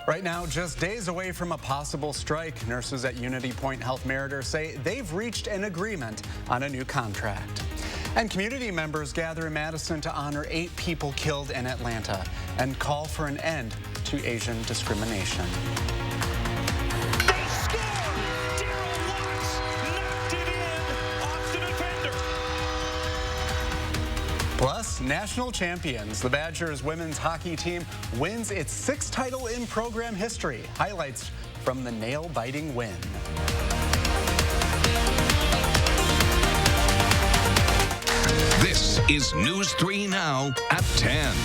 Right now, just days away from a possible strike, nurses at Unity Point Health Meritor say they've reached an agreement on a new contract. And community members gather in Madison to honor 8 people killed in Atlanta and call for an end to Asian discrimination. Plus, national champions. The Badgers women's hockey team wins its 6th title in program history. Highlights from the nail-biting win. This is News 3 Now at 10.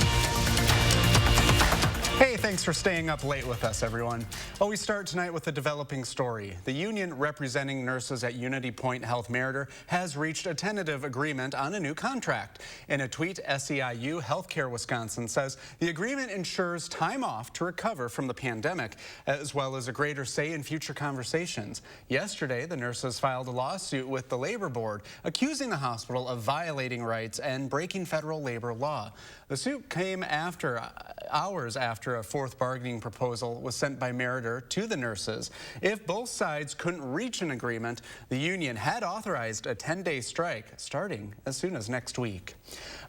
Hey, thanks for staying up late with us, everyone. Well, we start tonight with a developing story. The union representing nurses at Unity Point Health Meritor has reached a tentative agreement on a new contract. In a tweet, SEIU Healthcare Wisconsin says the agreement ensures time off to recover from the pandemic, as well as a greater say in future conversations. Yesterday, the nurses filed a lawsuit with the Labor Board, accusing the hospital of violating rights and breaking federal labor law. The suit came hours after a 4th bargaining proposal was sent by Meritor to the nurses. If both sides couldn't reach an agreement, the union had authorized a 10-day strike starting as soon as next week.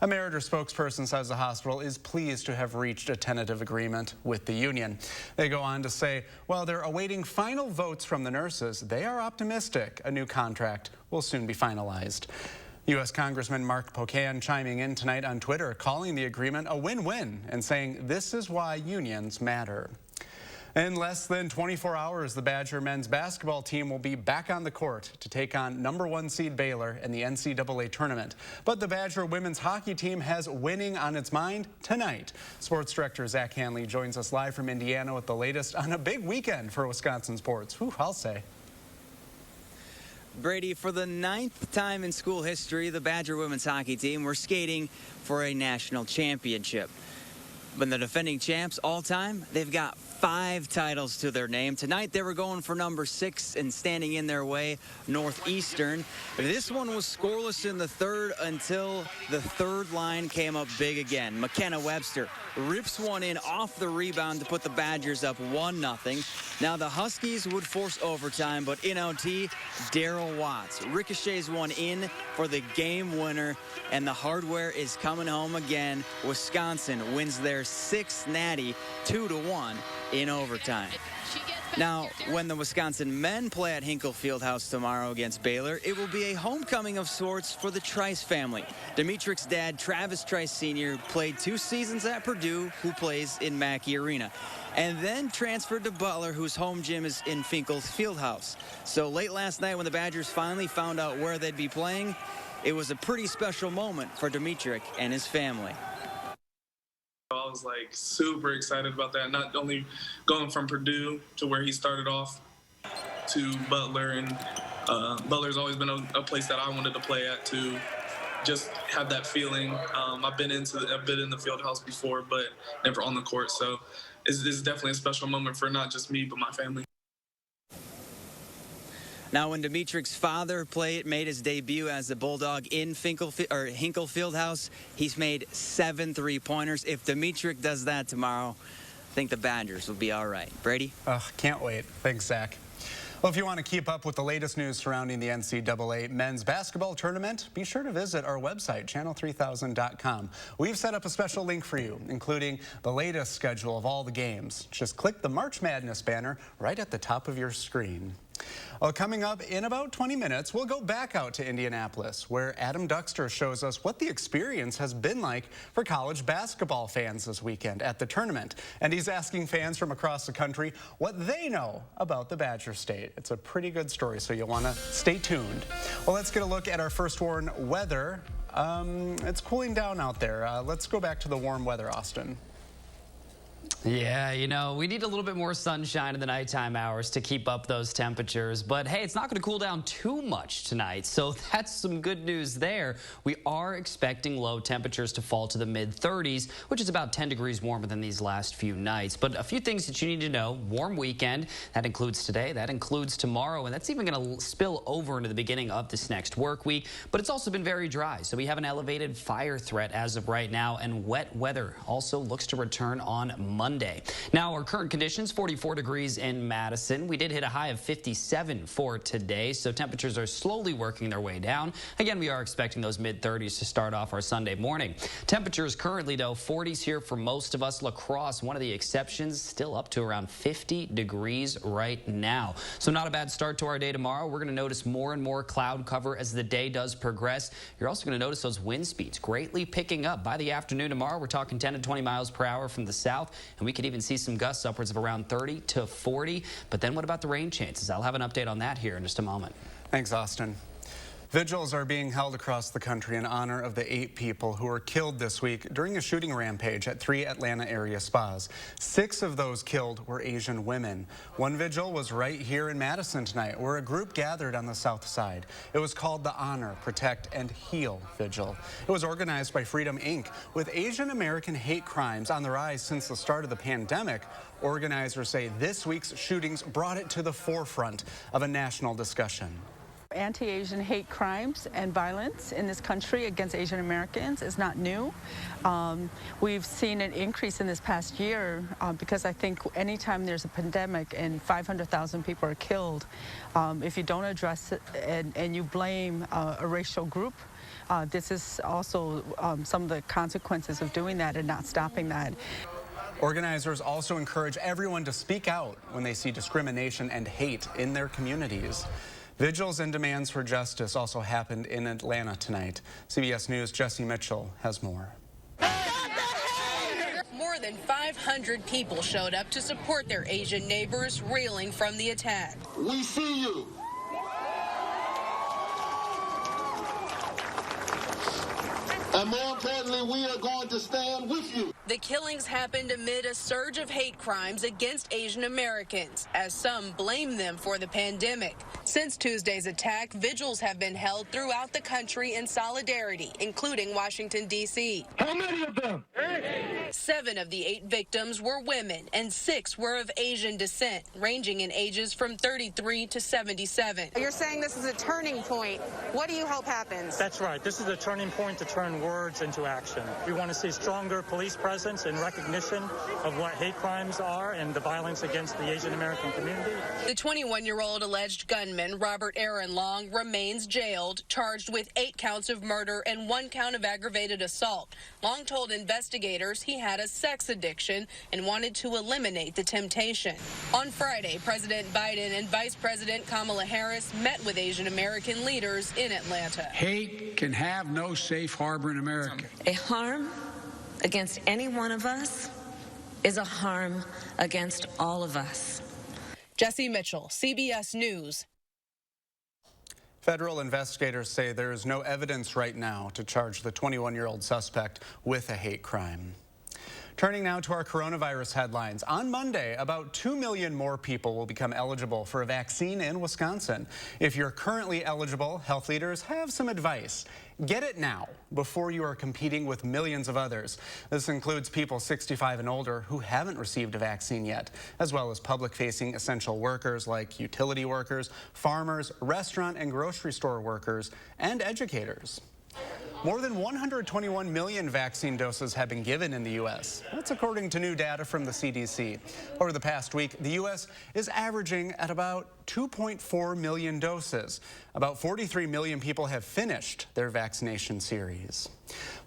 A Meritor spokesperson says the hospital is pleased to have reached a tentative agreement with the union. They go on to say, while they're awaiting final votes from the nurses, they are optimistic a new contract will soon be finalized. U.S. Congressman Mark Pocan chiming in tonight on Twitter, calling the agreement a win-win and saying this is why unions matter. In less than 24 hours, the Badger men's basketball team will be back on the court to take on #1 seed Baylor in the NCAA tournament. But the Badger women's hockey team has winning on its mind tonight. Sports director Zach Hanley joins us live from Indiana with the latest on a big weekend for Wisconsin sports. Whew, I'll say. Brady, for the 9th time in school history, the Badger women's hockey team were skating for a national championship. When the defending champs all time, they've got 5 titles to their name. Tonight they were going for #6 and standing in their way, Northeastern. This one was scoreless in the 3rd until the 3rd line came up big again. McKenna Webster rips one in off the rebound to put the Badgers up 1-0. Now the Huskies would force overtime, but in OT, Daryl Watts ricochets one in for the game winner, and the hardware is coming home again. Wisconsin wins their 6th natty 2-1 in overtime. Now, when the Wisconsin men play at Hinkle Fieldhouse tomorrow against Baylor, it will be a homecoming of sorts for the Trice family. Dimitrick's dad, Travis Trice Sr., played 2 seasons at Purdue, who plays in Mackey Arena, and then transferred to Butler, whose home gym is in Finkel's Fieldhouse. So late last night, when the Badgers finally found out where they'd be playing, it was a pretty special moment for Dimitrick and his family. I was like super excited about that, not only going from Purdue to where he started off to Butler, and Butler's always been a place that I wanted to play at, to just have that feeling. I've been in the field house before, but never on the court, so it's definitely a special moment for not just me but my family. Now, when Dimitrick's father made his debut as a Bulldog in Hinkle Fieldhouse, he's made 7 3-pointers. If Dimitrick does that tomorrow, I think the Badgers will be all right. Brady? Can't wait. Thanks, Zach. Well, if you want to keep up with the latest news surrounding the NCAA men's basketball tournament, be sure to visit our website, channel3000.com. We've set up a special link for you, including the latest schedule of all the games. Just click the March Madness banner right at the top of your screen. Well, coming up in about 20 minutes, we'll go back out to Indianapolis, where Adam Duxter shows us what the experience has been like for college basketball fans this weekend at the tournament. And he's asking fans from across the country what they know about the Badger State. It's a pretty good story, so you'll want to stay tuned. Well, let's get a look at our first warn weather. It's cooling down out there. Let's go back to the warm weather, Austin. Yeah, you know, we need a little bit more sunshine in the nighttime hours to keep up those temperatures. But hey, it's not going to cool down too much tonight, so that's some good news there. We are expecting low temperatures to fall to the mid-30s, which is about 10 degrees warmer than these last few nights. But a few things that you need to know. Warm weekend. That includes today. That includes tomorrow. And that's even going to spill over into the beginning of this next work week. But it's also been very dry, so we have an elevated fire threat as of right now. And wet weather also looks to return on Monday. Monday. Now, our current conditions, 44 degrees in Madison. We did hit a high of 57 for today, so temperatures are slowly working their way down. Again, we are expecting those mid-30s to start off our Sunday morning. Temperatures currently, though, 40s here for most of us. La Crosse, one of the exceptions, still up to around 50 degrees right now. So not a bad start to our day tomorrow. We're going to notice more and more cloud cover as the day does progress. You're also going to notice those wind speeds greatly picking up. By the afternoon tomorrow, we're talking 10 to 20 miles per hour from the south, and we could even see some gusts upwards of around 30 to 40. But then what about the rain chances? I'll have an update on that here in just a moment. Thanks, Austin. Vigils are being held across the country in honor of the 8 people who were killed this week during a shooting rampage at 3 Atlanta area spas. 6 of those killed were Asian women. One vigil was right here in Madison tonight, where a group gathered on the south side. It was called the Honor, Protect, and Heal Vigil. It was organized by Freedom Inc. With Asian American hate crimes on the rise since the start of the pandemic, organizers say this week's shootings brought it to the forefront of a national discussion. Anti-Asian hate crimes and violence in this country against Asian Americans is not new. We've seen an increase in this past year because I think anytime there's a pandemic and 500,000 people are killed, if you don't address it and you blame a racial group, this is also some of the consequences of doing that and not stopping that. Organizers also encourage everyone to speak out when they see discrimination and hate in their communities. Vigils and demands for justice also happened in Atlanta tonight. CBS News' Jesse Mitchell has more. More than 500 people showed up to support their Asian neighbors reeling from the attack. We see you. And more importantly, we are going to stand with you. The killings happened amid a surge of hate crimes against Asian Americans, as some blame them for the pandemic. Since Tuesday's attack, vigils have been held throughout the country in solidarity, including Washington, D.C. How many of them? 7 of the 8 victims were women, and 6 were of Asian descent, ranging in ages from 33 to 77. You're saying this is a turning point. What do you hope happens? That's right. This is a turning point to turn words into action. We want to see stronger police presence and recognition of what hate crimes are and the violence against the Asian American community. The 21-year-old alleged gunman, Robert Aaron Long, remains jailed, charged with 8 counts of murder and 1 count of aggravated assault. Long told investigators he had a sex addiction and wanted to eliminate the temptation. On Friday, President Biden and Vice President Kamala Harris met with Asian American leaders in Atlanta. Hate can have no safe harbor in America. A harm against any one of us is a harm against all of us. Jesse Mitchell, CBS News. Federal investigators say there is no evidence right now to charge the 21-year-old suspect with a hate crime. Turning now to our coronavirus headlines. On Monday, about 2 million more people will become eligible for a vaccine in Wisconsin. If you're currently eligible, health leaders have some advice. Get it now before you are competing with millions of others. This includes people 65 and older who haven't received a vaccine yet, as well as public-facing essential workers like utility workers, farmers, restaurant and grocery store workers, and educators. More than 121 million vaccine doses have been given in the U.S. That's according to new data from the CDC. Over the past week, the U.S. is averaging at about 2.4 million doses. About 43 million people have finished their vaccination series.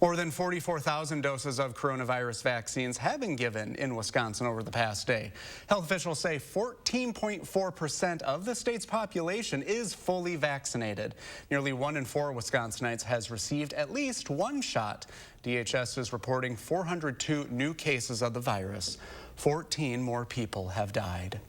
More than 44,000 doses of coronavirus vaccines have been given in Wisconsin over the past day. Health officials say 14.4% of the state's population is fully vaccinated. Nearly 1 in 4 Wisconsinites has received at least 1 shot. DHS is reporting 402 new cases of the virus. 14 more people have died.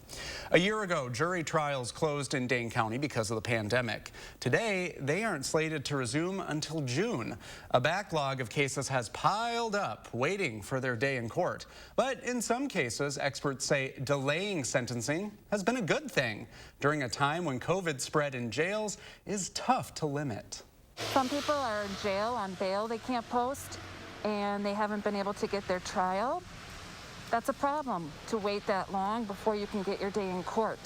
A year ago, jury trials closed in Dane County because of the pandemic. Today, they aren't slated to resume until June. A backlog of cases has piled up, waiting for their day in court. But in some cases, experts say delaying sentencing has been a good thing during a time when COVID spread in jails is tough to limit. Some people are in jail on bail they can't post, and they haven't been able to get their trial. That's a problem, to wait that long before you can get your day in court.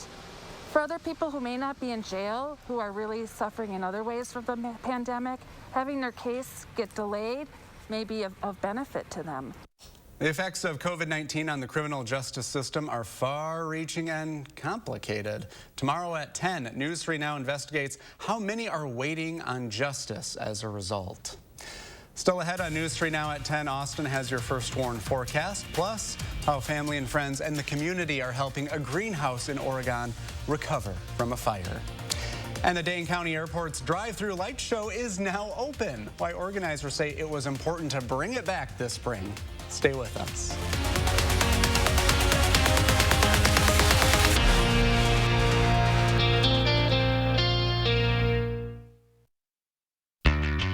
For other people who may not be in jail, who are really suffering in other ways from the pandemic, having their case get delayed may be of benefit to them. The effects of COVID-19 on the criminal justice system are far-reaching and complicated. Tomorrow at 10, News 3 Now investigates how many are waiting on justice as a result. Still ahead on News 3 Now at 10, Austin has your first warn forecast, plus how family and friends and the community are helping a greenhouse in Oregon recover from a fire. And the Dane County Airport's drive-through light show is now open. Why organizers say it was important to bring it back this spring. Stay with us.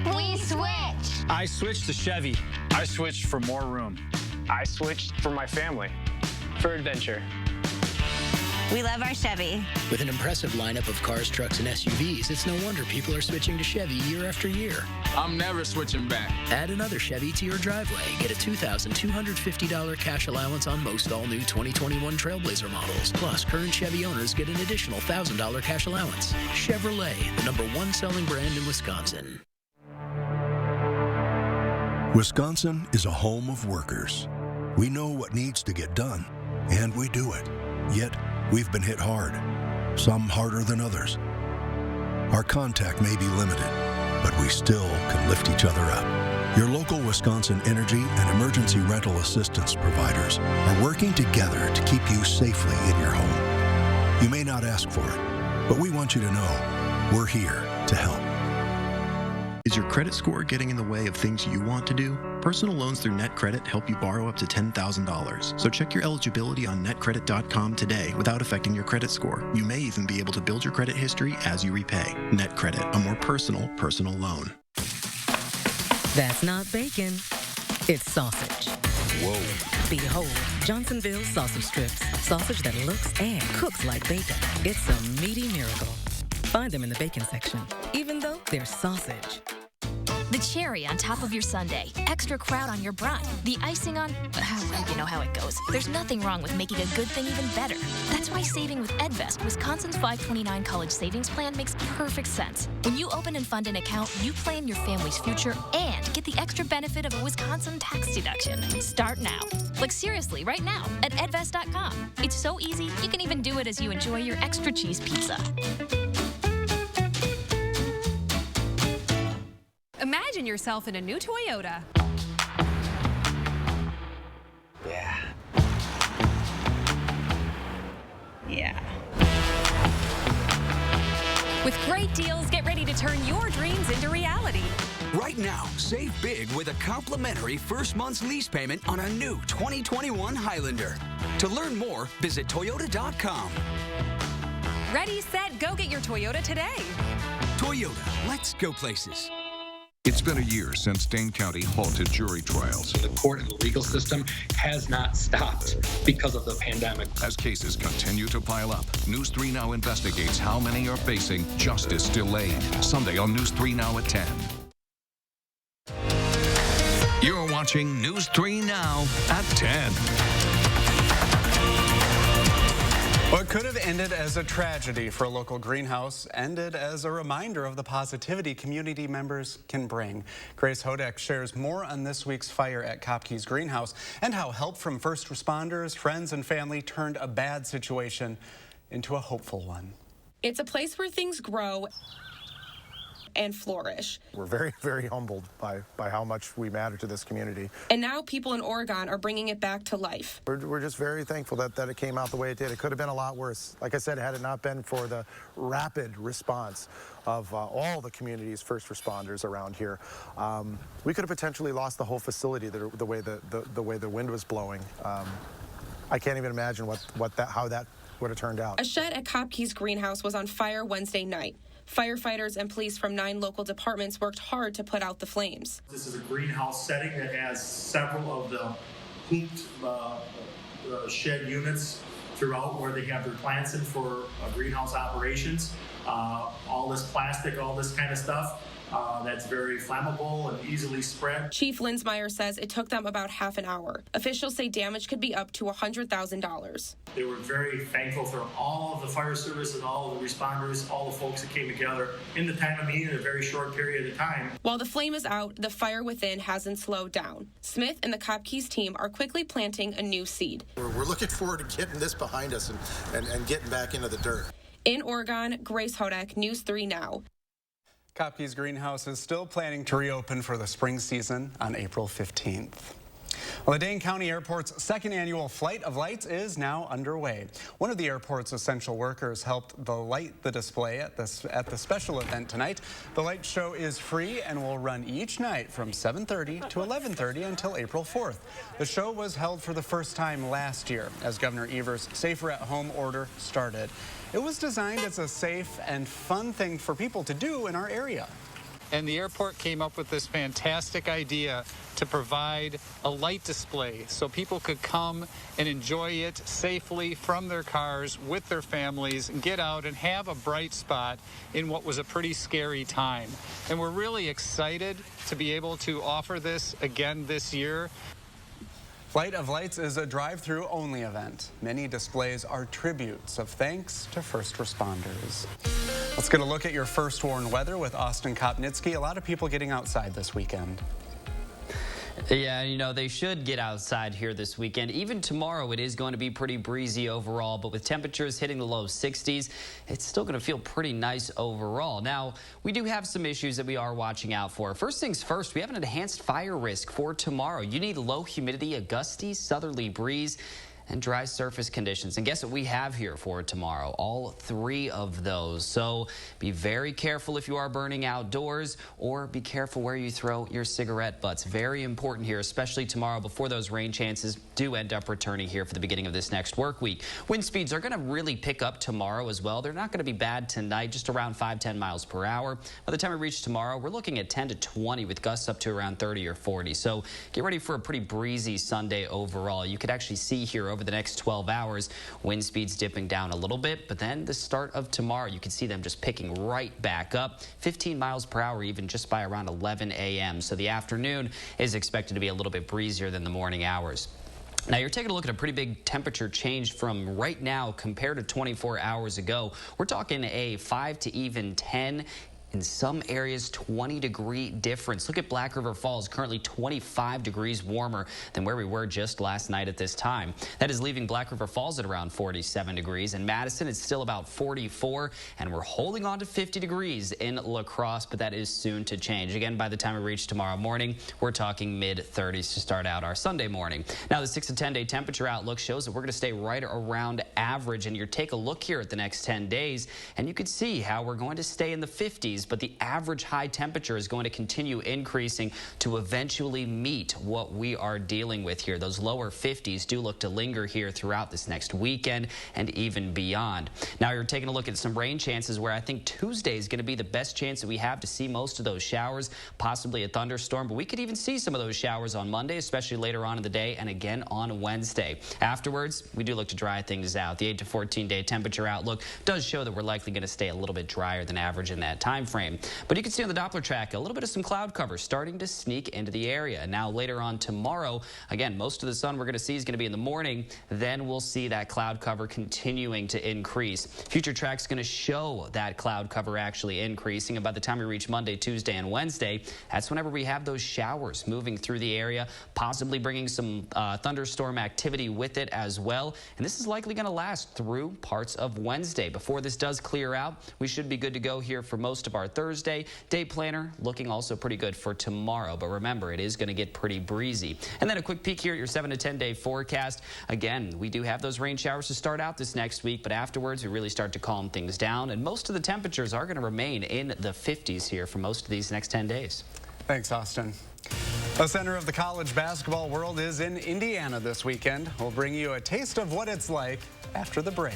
We switch. I switched to Chevy. I switched for more room. I switched for my family, for adventure. We love our Chevy. With an impressive lineup of cars, trucks, and SUVs, it's no wonder people are switching to Chevy year after year. I'm never switching back. Add another Chevy to your driveway. Get a $2,250 cash allowance on most all-new 2021 Trailblazer models. Plus, current Chevy owners get an additional $1,000 cash allowance. Chevrolet, the #1 selling brand in Wisconsin. Wisconsin is a home of workers. We know what needs to get done, and we do it. Yet, we've been hit hard, some harder than others. Our contact may be limited, but we still can lift each other up. Your local Wisconsin energy and emergency rental assistance providers are working together to keep you safely in your home. You may not ask for it, but we want you to know we're here to help. Is your credit score getting in the way of things you want to do? Personal loans through NetCredit help you borrow up to $10,000. So check your eligibility on netcredit.com today without affecting your credit score. You may even be able to build your credit history as you repay. NetCredit, a more personal loan. That's not bacon. It's sausage. Whoa. Behold, Johnsonville sausage strips. Sausage that looks and cooks like bacon. It's a meaty miracle. Find them in the bacon section, even though they're sausage. The cherry on top of your sundae, extra kraut on your brine, the icing on... you know how it goes. There's nothing wrong with making a good thing even better. That's why saving with EdVest, Wisconsin's 529 college savings plan, makes perfect sense. When you open and fund an account, you plan your family's future and get the extra benefit of a Wisconsin tax deduction. Start now. Like seriously, right now at edvest.com. It's so easy, you can even do it as you enjoy your extra cheese pizza. Imagine yourself in a new Toyota. Yeah. With great deals, get ready to turn your dreams into reality. Right now, save big with a complimentary first month's lease payment on a new 2021 Highlander. To learn more, visit Toyota.com. Ready, set, go get your Toyota today. Toyota, let's go places. It's been a year since Dane County halted jury trials. The court and the legal system has not stopped because of the pandemic. As cases continue to pile up, News 3 Now investigates how many are facing justice delayed. Sunday on News 3 Now at 10. You're watching News 3 Now at 10. What could have ended as a tragedy for a local greenhouse ended as a reminder of the positivity community members can bring. Grace Hodek shares more on this week's fire at Kopke's greenhouse and how help from first responders, friends, and family turned a bad situation into a hopeful one. It's a place where things grow and flourish. We're very, very humbled by how much we matter to this community. And now people in Oregon are bringing it back to life. We're just very thankful that it came out the way it did. It could have been a lot worse. Like I said, had it not been for the rapid response of all the community's first responders around here, we could have potentially lost the whole facility the way the wind was blowing. I can't even imagine how that would have turned out. A shed at Kopke's greenhouse was on fire Wednesday night. Firefighters and police from 9 local departments worked hard to put out the flames. This is a greenhouse setting that has several of the hooped shed units throughout where they have their plants in for greenhouse operations. All this plastic, all this kind of stuff that's very flammable and easily spread. Chief Linsmeyer says it took them about half an hour. Officials say damage could be up to $100,000. They were very thankful for all of the fire service and all of the responders, all the folks that came together in the time of need in a very short period of time. While the flame is out, the fire within hasn't slowed down. Smith and the Kopke's team are quickly planting a new seed. We're looking forward to getting this behind us and getting back into the dirt. In Oregon, Grace Hodek, News 3 Now. Kopke's greenhouse is still planning to reopen for the spring season on April 15th. Well, the Dane County Airport's second annual Flight of Lights is now underway. One of the airport's essential workers helped light the display at the special event tonight. The light show is free and will run each night from 7:30 to 11:30 until April 4th. The show was held for the first time last year as Governor Evers' Safer at Home order started. It was designed as a safe and fun thing for people to do in our area. And the airport came up with this fantastic idea to provide a light display so people could come and enjoy it safely from their cars with their families and get out and have a bright spot in what was a pretty scary time. And we're really excited to be able to offer this again this year. Flight of Lights is a drive-through only event. Many displays are tributes of thanks to first responders. Let's get a look at your first warned weather with Austin Kopnitzki. A lot of people getting outside this weekend. Yeah, you know, they should get outside here this weekend. Even tomorrow, it is going to be pretty breezy overall, but with temperatures hitting the low 60s, it's still going to feel pretty nice overall. Now, we do have some issues that we are watching out for. First things first, we have an enhanced fire risk for tomorrow. You need low humidity, a gusty southerly breeze, and dry surface conditions. And guess what we have here for tomorrow? All three of those. So be very careful if you are burning outdoors, or be careful where you throw your cigarette butts. Very important here, especially tomorrow before those rain chances do end up returning here for the beginning of this next work week. Wind speeds are going to really pick up tomorrow as well. They're not going to be bad tonight, just around 5-10 miles per hour. By the time we reach tomorrow, we're looking at 10 to 20 with gusts up to around 30 or 40. So get ready for a pretty breezy Sunday overall. You could actually see here over the next 12 hours, wind speeds dipping down a little bit, but then the start of tomorrow, you can see them just picking right back up, 15 miles per hour even just by around 11 a.m. So the afternoon is expected to be a little bit breezier than the morning hours. Now, you're taking a look at a pretty big temperature change from right now compared to 24 hours ago. We're talking a 5 to even 10. In some areas, 20-degree difference. Look at Black River Falls, currently 25 degrees warmer than where we were just last night at this time. That is leaving Black River Falls at around 47 degrees. In Madison, it's still about 44, and we're holding on to 50 degrees in La Crosse, but that is soon to change. Again, by the time we reach tomorrow morning, we're talking mid-30s to start out our Sunday morning. Now, the 6 to 10-day temperature outlook shows that we're going to stay right around average, and you take a look here at the next 10 days, and you can see how we're going to stay in the 50s. But the average high temperature is going to continue increasing to eventually meet what we are dealing with here. Those lower 50s do look to linger here throughout this next weekend and even beyond. Now, you're taking a look at some rain chances where I think Tuesday is going to be the best chance that we have to see most of those showers, possibly a thunderstorm, but we could even see some of those showers on Monday, especially later on in the day, and again on Wednesday. Afterwards, we do look to dry things out. The 8 to 14-day temperature outlook does show that we're likely going to stay a little bit drier than average in that time frame. But you can see on the Doppler track a little bit of some cloud cover starting to sneak into the area. Now later on tomorrow, again, most of the sun we're going to see is going to be in the morning. Then we'll see that cloud cover continuing to increase. Future track's going to show that cloud cover actually increasing. And by the time we reach Monday, Tuesday, and Wednesday, that's whenever we have those showers moving through the area, possibly bringing some thunderstorm activity with it as well. And this is likely going to last through parts of Wednesday. Before this does clear out, we should be good to go here for most of our Thursday. Day planner looking also pretty good for tomorrow. But remember, it is going to get pretty breezy. And then a quick peek here at your 7 to 10 day forecast. Again, we do have those rain showers to start out this next week, but afterwards we really start to calm things down. And most of the temperatures are going to remain in the 50s here for most of these next 10 days. Thanks, Austin. The center of the college basketball world is in Indiana this weekend. We'll bring you a taste of what it's like after the break.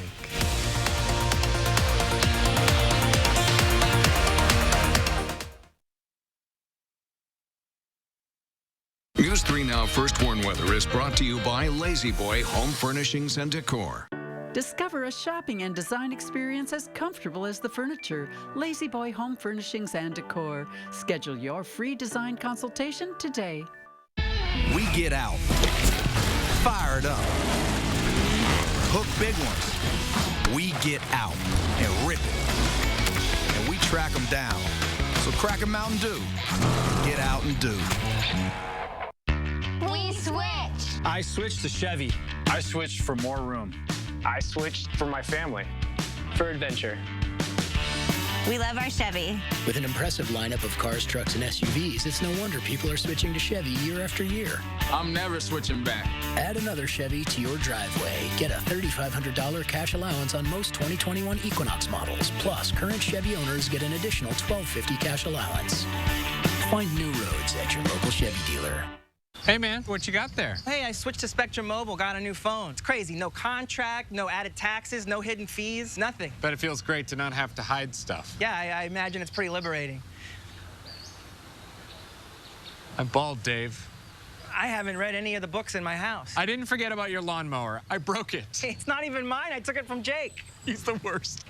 News 3 Now First Warn Weather is brought to you by Lazy Boy Home Furnishings and Decor. Discover a shopping and design experience as comfortable as the furniture. Lazy Boy Home Furnishings and Decor. Schedule your free design consultation today. We get out, fired up, hook big ones. We get out and rip it, and we track them down. So crack a Mountain Dew, get out and do. We switch. I switched to Chevy. I switched for more room. I switched for my family, for adventure. We love our Chevy. With an impressive lineup of cars, trucks, and SUVs, it's no wonder people are switching to Chevy year after year. I'm never switching back. Add another Chevy to your driveway. Get a $3,500 cash allowance on most 2021 Equinox models. Plus, current Chevy owners get an additional $1,250 cash allowance. Find new roads at your local Chevy dealer. Hey, man, what you got there? Hey, I switched to Spectrum Mobile, got a new phone. It's crazy. No contract, no added taxes, no hidden fees, nothing. Bet it feels great to not have to hide stuff. Yeah, I imagine it's pretty liberating. I'm bald, Dave. I haven't read any of the books in my house. I didn't forget about your lawnmower. I broke it. It's not even mine. I took it from Jake. He's the worst.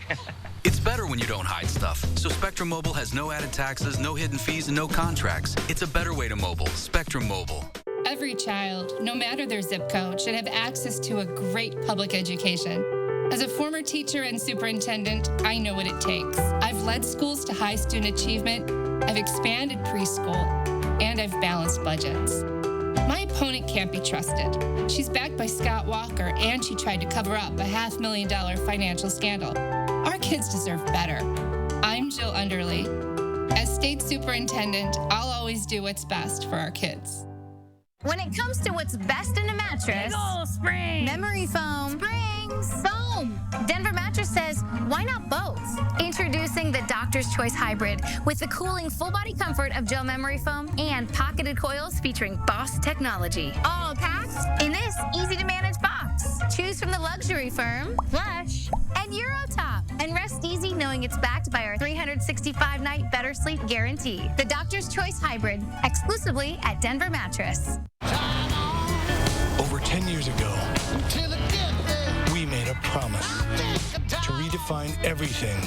It's better when you don't hide stuff. So Spectrum Mobile has no added taxes, no hidden fees, and no contracts. It's a better way to mobile. Spectrum Mobile. Every child, no matter their zip code, should have access to a great public education. As a former teacher and superintendent, I know what it takes. I've led schools to high student achievement, I've expanded preschool, and I've balanced budgets. My opponent can't be trusted. She's backed by Scott Walker, and she tried to cover up a $500,000 financial scandal. Our kids deserve better. I'm Jill Underly. As state superintendent, I'll always do what's best for our kids. When it comes to what's best in a mattress, spring. memory foam, springs, foam. Denver Mattress says, why not both? Introducing the Doctor's Choice Hybrid with the cooling full-body comfort of gel memory foam and pocketed coils featuring Boss technology. All packed in this easy-to-manage box. Choose from the luxury firm, Flush, and Eurotop. And rest easy knowing it's backed by our 365-night better sleep guarantee. The Doctor's Choice Hybrid, exclusively at Denver Mattress. Over 10 years ago, we made a promise to redefine everything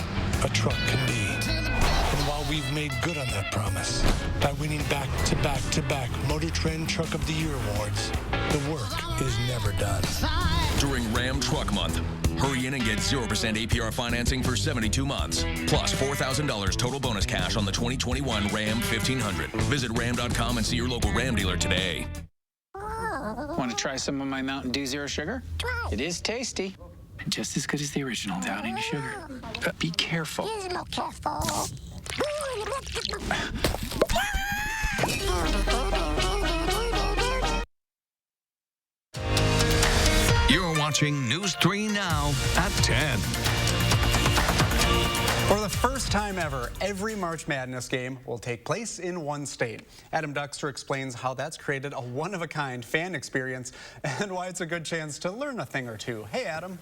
a truck can be. And while we've made good on that promise by winning back-to-back Motor Trend Truck of the Year awards, the work is never done. During Ram Truck Month, hurry in and get 0% APR financing for 72 months, plus $4,000 total bonus cash on the 2021 Ram 1500. Visit ram.com and see your local Ram dealer today. Want to try some of my Mountain Dew Zero Sugar? It is tasty. And just as good as the original without any sugar. But be careful. You're watching News 3 Now at 10. For the first time ever, every March Madness game will take place in one state. Adam Duxter explains how that's created a one-of-a-kind fan experience and why it's a good chance to learn a thing or two. Hey, Adam.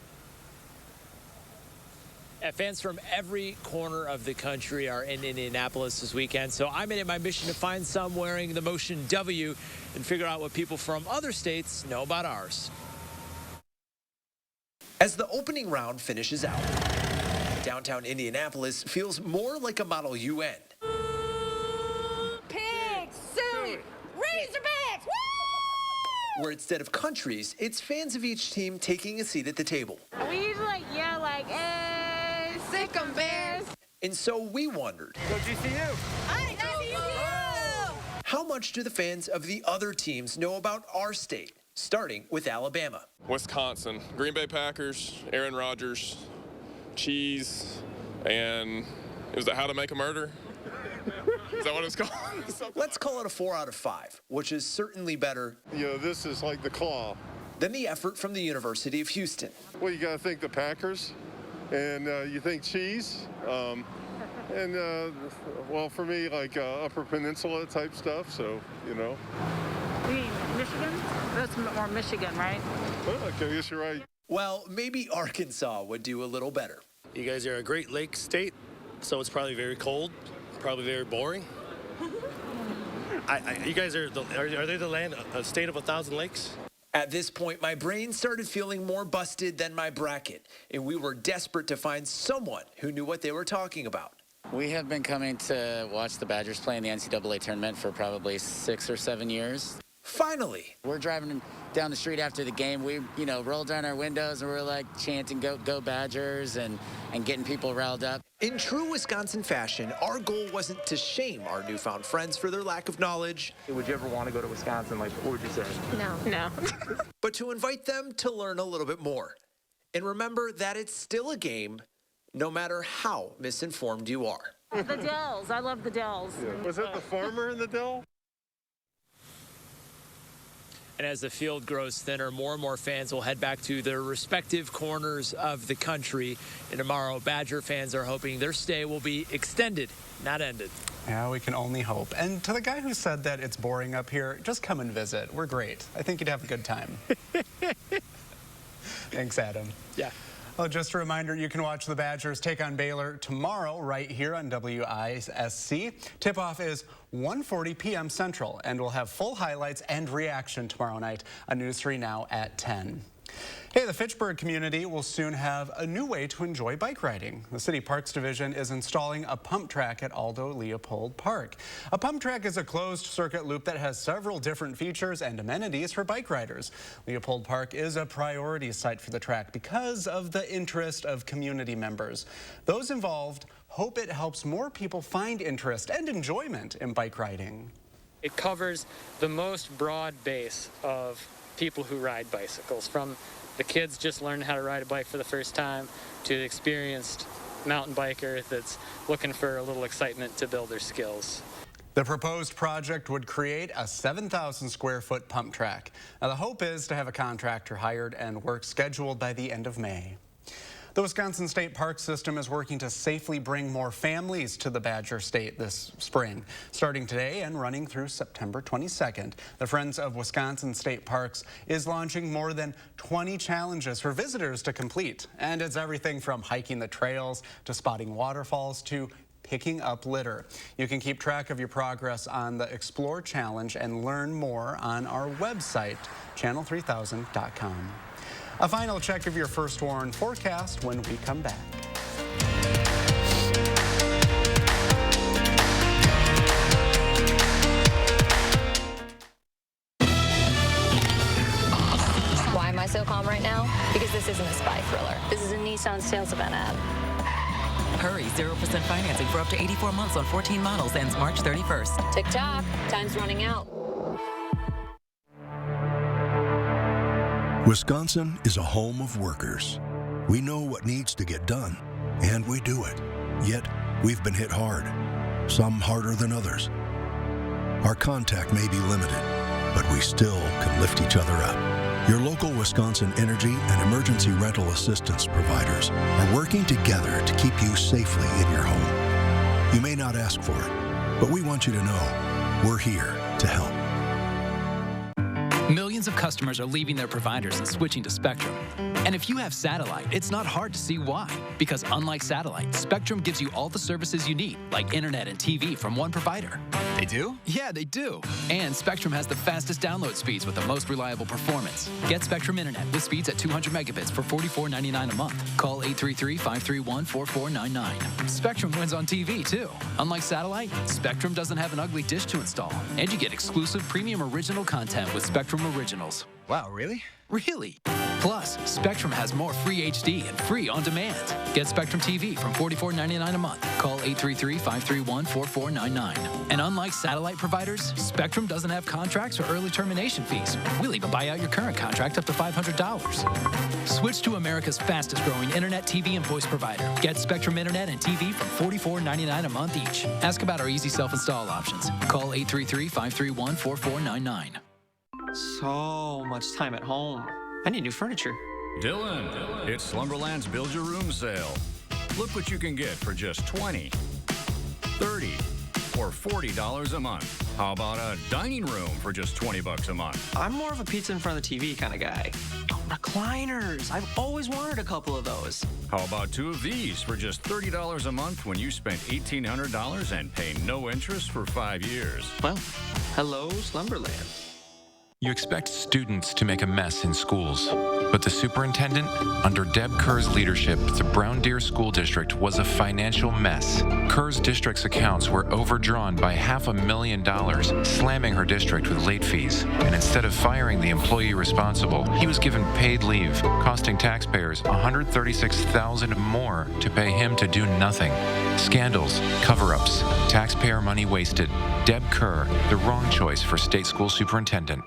Fans from every corner of the country are in Indianapolis this weekend, so I made it my mission to find some wearing the Motion W and figure out what people from other states know about ours. As the opening round finishes out, downtown Indianapolis feels more like a Model UN. Pig suit, Razorbacks, woo! Where instead of countries, it's fans of each team taking a seat at the table. We usually yell like, hey, sick 'em Bears. And so we wondered, Go GCU. Hi, GCU. how much do the fans of the other teams know about our state? Starting with Alabama. Wisconsin, Green Bay Packers, Aaron Rodgers, cheese, and is that How to Make a Murder? Is that what it's called? Let's call it a 4 out of 5, which is certainly better. This is like the claw. Than the effort from the University of Houston. Well, you got to think the Packers, and you think cheese, well, for me, like Upper Peninsula type stuff. So, You mean Michigan? That's more Michigan, right? Well, I guess you're right. Well, maybe Arkansas would do a little better. You guys are a Great Lakes state, so it's probably very cold, probably very boring. You guys are they the land, a state of 1,000 lakes? At this point, my brain started feeling more busted than my bracket, and we were desperate to find someone who knew what they were talking about. We have been coming to watch the Badgers play in the NCAA tournament for probably 6 or 7 years. Finally. We're driving down the street after the game. We, rolled down our windows and we're like chanting, go Badgers, and getting people riled up. In true Wisconsin fashion, our goal wasn't to shame our newfound friends for their lack of knowledge. Would you ever want to go to Wisconsin? Like, what would you say? No. But to invite them to learn a little bit more. And remember that it's still a game, no matter how misinformed you are. The Dells. I love the Dells. Yeah. Was it the farmer in the Dell? And as the field grows thinner, more and more fans will head back to their respective corners of the country. And tomorrow, Badger fans are hoping their stay will be extended, not ended. Yeah, we can only hope. And to the guy who said that it's boring up here, just come and visit. We're great. I think you'd have a good time. Thanks, Adam. Yeah. Well, just a reminder, you can watch the Badgers take on Baylor tomorrow right here on WISC. Tip-off is 1:40 p.m. Central, and we'll have full highlights and reaction tomorrow night on News 3 Now at 10. Hey, the Fitchburg community will soon have a new way to enjoy bike riding. The City Parks Division is installing a pump track at Aldo Leopold Park. A pump track is a closed circuit loop that has several different features and amenities for bike riders. Leopold Park is a priority site for the track because of the interest of community members. Those involved hope it helps more people find interest and enjoyment in bike riding. It covers the most broad base of people who ride bicycles, from the kids just learning how to ride a bike for the first time to the experienced mountain biker that's looking for a little excitement to build their skills. The proposed project would create a 7,000 square foot pump track. Now, the hope is to have a contractor hired and work scheduled by the end of May. The Wisconsin State Park System is working to safely bring more families to the Badger State this spring. Starting today and running through September 22nd, the Friends of Wisconsin State Parks is launching more than 20 challenges for visitors to complete. And it's everything from hiking the trails to spotting waterfalls to picking up litter. You can keep track of your progress on the Explore Challenge and learn more on our website, channel3000.com. A final check of your first warn forecast when we come back. Why am I so calm right now? Because this isn't a spy thriller. This is a Nissan sales event ad. Hurry, 0% financing for up to 84 months on 14 models ends March 31st. Tick-tock, time's running out. Wisconsin is a home of workers. We know what needs to get done, and we do it. Yet, we've been hit hard, some harder than others. Our contact may be limited, but we still can lift each other up. Your local Wisconsin energy and emergency rental assistance providers are working together to keep you safely in your home. You may not ask for it, but we want you to know we're here to help. Millions of customers are leaving their providers and switching to Spectrum. And if you have satellite, it's not hard to see why. Because unlike satellite, Spectrum gives you all the services you need, like internet and TV from one provider. They do? Yeah, they do. And Spectrum has the fastest download speeds with the most reliable performance. Get Spectrum Internet with speeds at 200 megabits for $44.99 a month. Call 833-531-4499. Spectrum wins on TV, too. Unlike satellite, Spectrum doesn't have an ugly dish to install. And you get exclusive premium original content with Spectrum Originals. Wow, really? Really. Plus, Spectrum has more free HD and free on demand. Get Spectrum TV from $44.99 a month. Call 833-531-4499. And unlike satellite providers, Spectrum doesn't have contracts or early termination fees. We'll even buy out your current contract up to $500. Switch to America's fastest growing internet, TV, and voice provider. Get Spectrum Internet and TV from $44.99 a month each. Ask about our easy self-install options. Call 833-531-4499. So much time at home. I need new furniture. Dylan, it's Slumberlands Build Your Room sale. Look what you can get for just $20, $30, or $40 a month. How about a dining room for just $20 a month? I'm more of a pizza in front of the TV kind of guy. Oh, recliners. I've always wanted a couple of those. How about two of these for just $30 a month when you spend $1,800 and pay no interest for 5 years? Well, hello, Slumberland. You expect students to make a mess in schools, but the superintendent, under Deb Kerr's leadership, the Brown Deer School District was a financial mess. Kerr's district's accounts were overdrawn by $500,000, slamming her district with late fees. And instead of firing the employee responsible, he was given paid leave, costing taxpayers $136,000 more to pay him to do nothing. Scandals, cover-ups, taxpayer money wasted. Deb Kerr, the wrong choice for state school superintendent.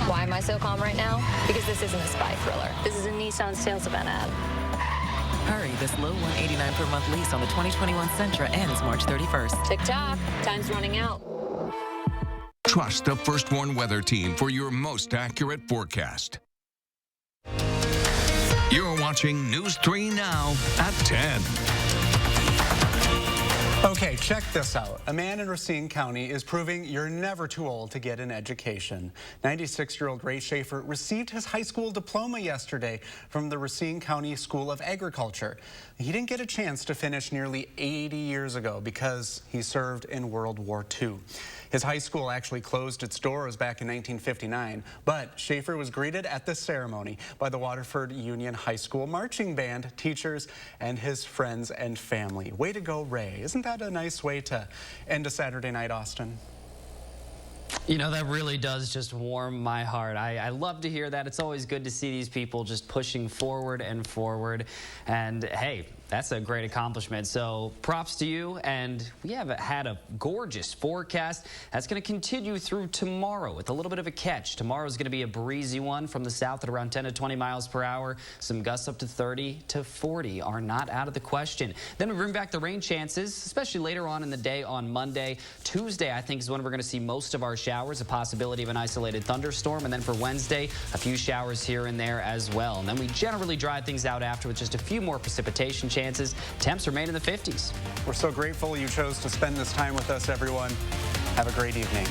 Why am I so calm right now? Because this isn't a spy thriller. This is a Nissan sales event ad. Hurry, this low $189 per month lease on the 2021 Sentra ends March 31st. Tick-tock, time's running out. Trust the First Warn Weather Team for your most accurate forecast. You're watching News 3 Now at 10. Okay, check this out. A man in Racine County is proving you're never too old to get an education. 96-year-old Ray Schaefer received his high school diploma yesterday from the Racine County School of Agriculture. He didn't get a chance to finish nearly 80 years ago because he served in World War II. His high school actually closed its doors back in 1959, but Schaefer was greeted at this ceremony by the Waterford Union High School marching band, teachers, and his friends and family. Way to go, Ray. Isn't that a nice way to end a Saturday night, Austin? You know, that really does just warm my heart. I love to hear that. It's always good to see these people just pushing forward and forward. And hey, that's a great accomplishment. So props to you. And we have had a gorgeous forecast that's going to continue through tomorrow with a little bit of a catch. Tomorrow's going to be a breezy one from the south at around 10 to 20 miles per hour. Some gusts up to 30 to 40 are not out of the question. Then we bring back the rain chances, especially later on in the day on Monday. Tuesday, I think, is when we're going to see most of our showers, a possibility of an isolated thunderstorm. And then for Wednesday, a few showers here and there as well. And then we generally dry things out after with just a few more precipitation chances. Temps remain in the 50s. We're so grateful you chose to spend this time with us, everyone. Have a great evening.